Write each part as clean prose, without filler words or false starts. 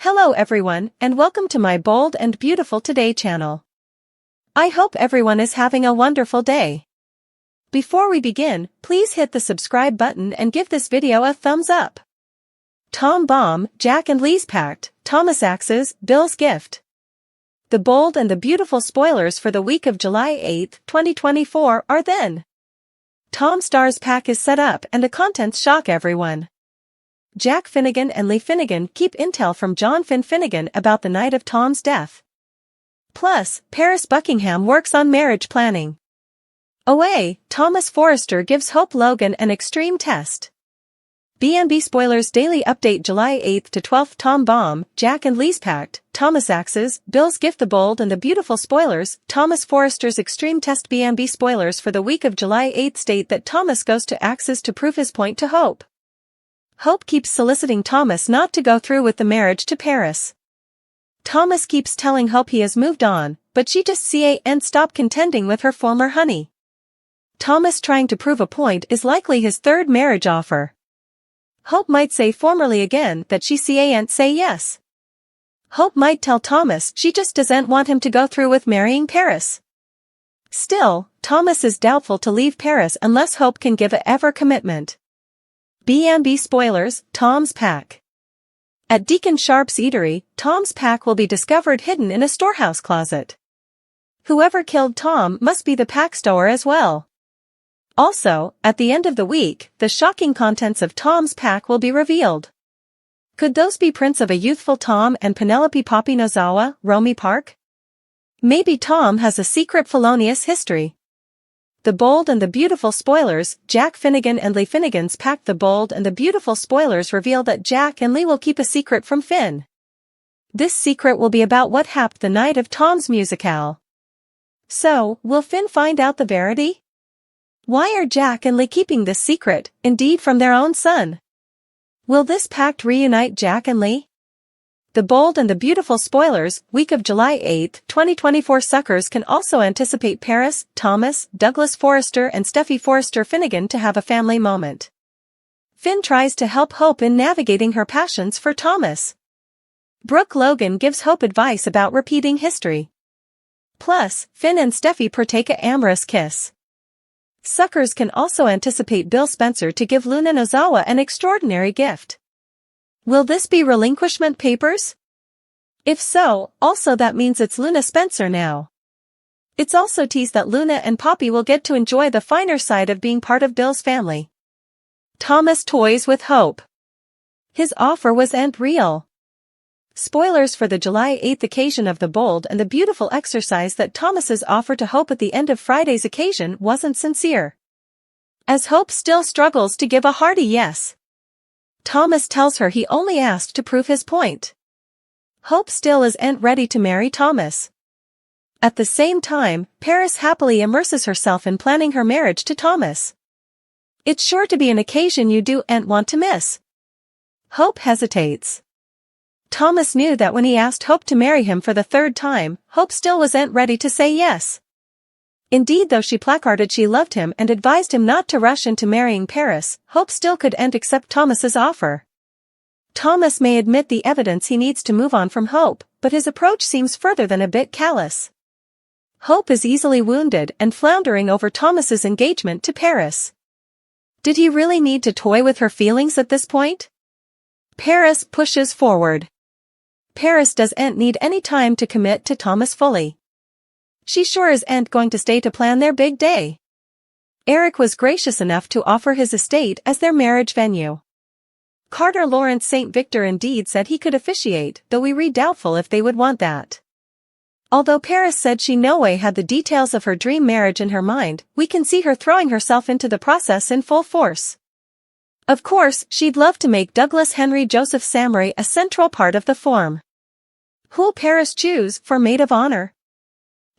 Hello everyone, and welcome to my Bold and Beautiful Today channel. I hope everyone is having a wonderful day. Before we begin, please hit the subscribe button and give this video a thumbs up. Tom Bomb, Jack and Lee's Pact, Thomas axes, Bill's gift. The bold and the beautiful spoilers for the week of July 8, 2024 are then. Tom Starr's pack is set up and the contents shock everyone. Jack Finnegan and Lee Finnegan keep intel from John Finnegan about the night of Tom's death. Plus, Paris Buckingham works on marriage planning. Away, Thomas Forrester gives Hope Logan an extreme test. B&B Spoilers Daily Update July 8 to 12 Tom Bomb, Jack and Lee's Pact, Thomas axes, Bill's gift. The bold and the beautiful spoilers, Thomas Forrester's extreme test. B&B Spoilers for the week of July 8 state that Thomas goes to axes to prove his point to Hope. Hope keeps soliciting Thomas not to go through with the marriage to Paris. Thomas keeps telling Hope he has moved on, but she just can't stop contending with her former honey. Thomas trying to prove a point is likely his third marriage offer. Hope might say formally again that she can't say yes. Hope might tell Thomas she just doesn't want him to go through with marrying Paris. Still, Thomas is doubtful to leave Paris unless Hope can give a ever commitment. B&B Spoilers, Tom's pack. At Deacon Sharp's eatery, Tom's pack will be discovered hidden in a storehouse closet. Whoever killed Tom must be the pack stower as well. Also, at the end of the week, the shocking contents of Tom's pack will be revealed. Could those be prints of a youthful Tom and Penelope Poppy Nozawa, Romy Park? Maybe Tom has a secret felonious history. The bold and the beautiful spoilers, Jack Finnegan and Lee Finnegan's pact. The bold and the beautiful spoilers reveal that Jack and Lee will keep a secret from Finn. This secret will be about what happened the night of Tom's musicale. So, will Finn find out the verity? Why are Jack and Lee keeping this secret, indeed from their own son? Will this pact reunite Jack and Lee? The bold and the beautiful spoilers, week of July 8, 2024 suckers can also anticipate Paris, Thomas, Douglas Forrester and Steffi Forrester Finnegan to have a family moment. Finn tries to help Hope in navigating her passions for Thomas. Brooke Logan gives Hope advice about repeating history. Plus, Finn and Steffi partake an amorous kiss. Suckers can also anticipate Bill Spencer to give Luna Nozawa an extraordinary gift. Will this be relinquishment papers? If so, also that means it's Luna Spencer now. It's also teased that Luna and Poppy will get to enjoy the finer side of being part of Bill's family. Thomas toys with Hope. His offer wasn't real. Spoilers for the July 8th occasion of the bold and the beautiful exercise that Thomas's offer to Hope at the end of Friday's occasion wasn't sincere. As Hope still struggles to give a hearty yes. Thomas tells her he only asked to prove his point. Hope still isn't ready to marry Thomas. At the same time, Paris happily immerses herself in planning her marriage to Thomas. It's sure to be an occasion you don't want to miss. Hope hesitates. Thomas knew that when he asked Hope to marry him for the third time, Hope still wasn't ready to say yes. Indeed, though she placarded she loved him and advised him not to rush into marrying Paris, Hope still couldn't accept Thomas's offer. Thomas may admit the evidence he needs to move on from Hope, but his approach seems further than a bit callous. Hope is easily wounded and floundering over Thomas's engagement to Paris. Did he really need to toy with her feelings at this point? Paris pushes forward. Paris doesn't need any time to commit to Thomas fully. She sure isn't going to stay to plan their big day. Eric was gracious enough to offer his estate as their marriage venue. Carter Lawrence St. Victor indeed said he could officiate, though we read doubtful if they would want that. Although Paris said she no way had the details of her dream marriage in her mind, we can see her throwing herself into the process in full force. Of course, she'd love to make Douglas Henry Joseph Samry a central part of the form. Who'll Paris choose for maid of honor?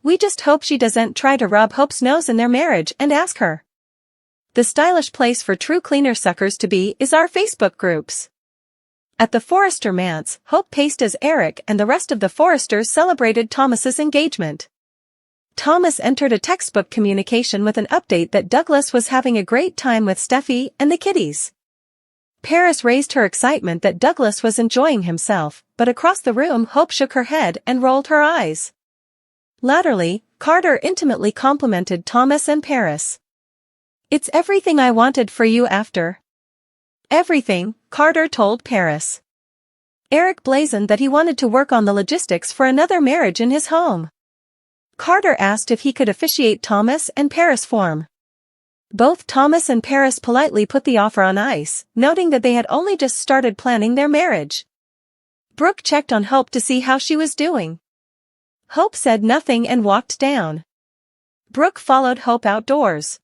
We just hope she doesn't try to rub Hope's nose in their marriage and ask her. The stylish place for true cleaner suckers to be is our Facebook groups. At the Forrester manse, Hope paced as Eric and the rest of the Forresters celebrated Thomas's engagement. Thomas entered a textbook communication with an update that Douglas was having a great time with Steffi and the kiddies. Paris raised her excitement that Douglas was enjoying himself, but across the room Hope shook her head and rolled her eyes. Latterly, Carter intimately complimented Thomas and Paris. "It's everything I wanted for you after." "Everything," Carter told Paris. Eric blazoned that he wanted to work on the logistics for another marriage in his home. Carter asked if he could officiate Thomas and Paris' form. Both Thomas and Paris politely put the offer on ice, noting that they had only just started planning their marriage. Brooke checked on Hope to see how she was doing. Hope said nothing and walked down. Brooke followed Hope outdoors.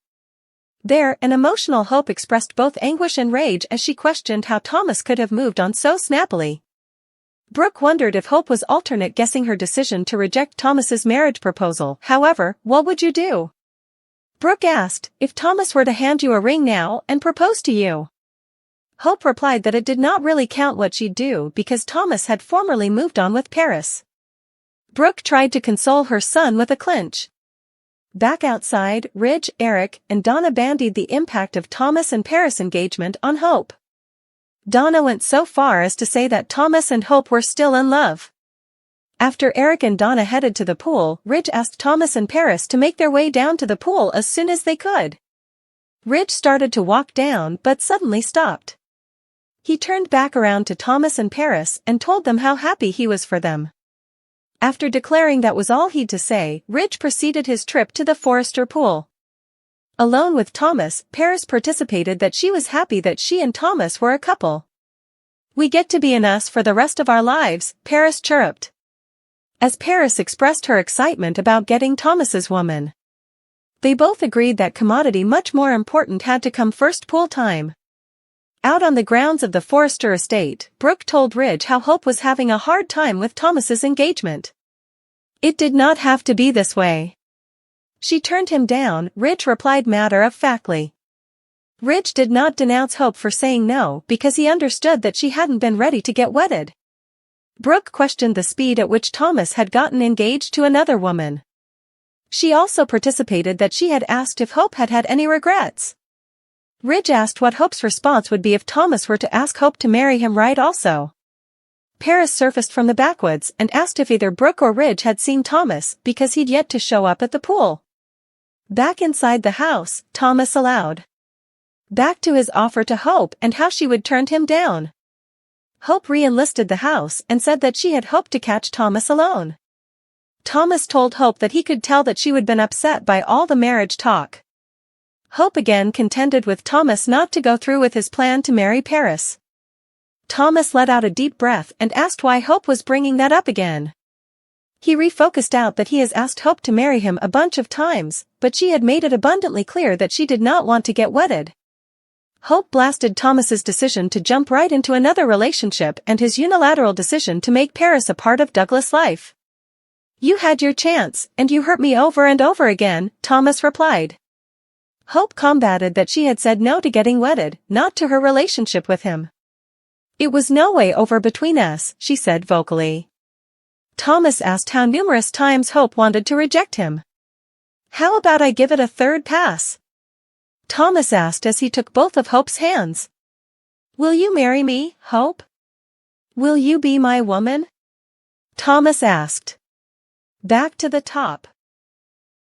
There, an emotional Hope expressed both anguish and rage as she questioned how Thomas could have moved on so snappily. Brooke wondered if Hope was alternate guessing her decision to reject Thomas's marriage proposal. "However, what would you do?" Brooke asked, "If Thomas were to hand you a ring now and propose to you?" Hope replied that it did not really count what she'd do because Thomas had formerly moved on with Paris. Brooke tried to console her son with a clinch. Back outside, Ridge, Eric, and Donna bandied the impact of Thomas and Paris' engagement on Hope. Donna went so far as to say that Thomas and Hope were still in love. After Eric and Donna headed to the pool, Ridge asked Thomas and Paris to make their way down to the pool as soon as they could. Ridge started to walk down but suddenly stopped. He turned back around to Thomas and Paris and told them how happy he was for them. After declaring that was all he'd to say, Ridge proceeded his trip to the Forrester pool. Alone with Thomas, Paris participated that she was happy that she and Thomas were a couple. "We get to be in us for the rest of our lives," Paris chirruped. As Paris expressed her excitement about getting Thomas's woman. They both agreed that commodity much more important had to come first: pool time. Out on the grounds of the Forrester estate, Brooke told Ridge how Hope was having a hard time with Thomas's engagement. "It did not have to be this way. She turned him down," Ridge replied matter-of-factly. Ridge did not denounce Hope for saying no because he understood that she hadn't been ready to get wedded. Brooke questioned the speed at which Thomas had gotten engaged to another woman. She also participated that she had asked if Hope had had any regrets. Ridge asked what Hope's response would be if Thomas were to ask Hope to marry him right also. Paris surfaced from the backwoods and asked if either Brooke or Ridge had seen Thomas because he'd yet to show up at the pool. Back inside the house, Thomas allowed. Back to his offer to Hope and how she would turn him down. Hope re-enlisted the house and said that she had hoped to catch Thomas alone. Thomas told Hope that he could tell that she had been upset by all the marriage talk. Hope again contended with Thomas not to go through with his plan to marry Paris. Thomas let out a deep breath and asked why Hope was bringing that up again. He refocused out that he has asked Hope to marry him a bunch of times, but she had made it abundantly clear that she did not want to get wedded. Hope blasted Thomas's decision to jump right into another relationship and his unilateral decision to make Paris a part of Douglas' life. "You had your chance, and you hurt me over and over again," Thomas replied. Hope combated that she had said no to getting wedded, not to her relationship with him. "It was no way over between us," she said vocally. Thomas asked how numerous times Hope wanted to reject him. "How about I give it a third pass?" Thomas asked as he took both of Hope's hands. "Will you marry me, Hope? Will you be my woman?" Thomas asked. Back to the top.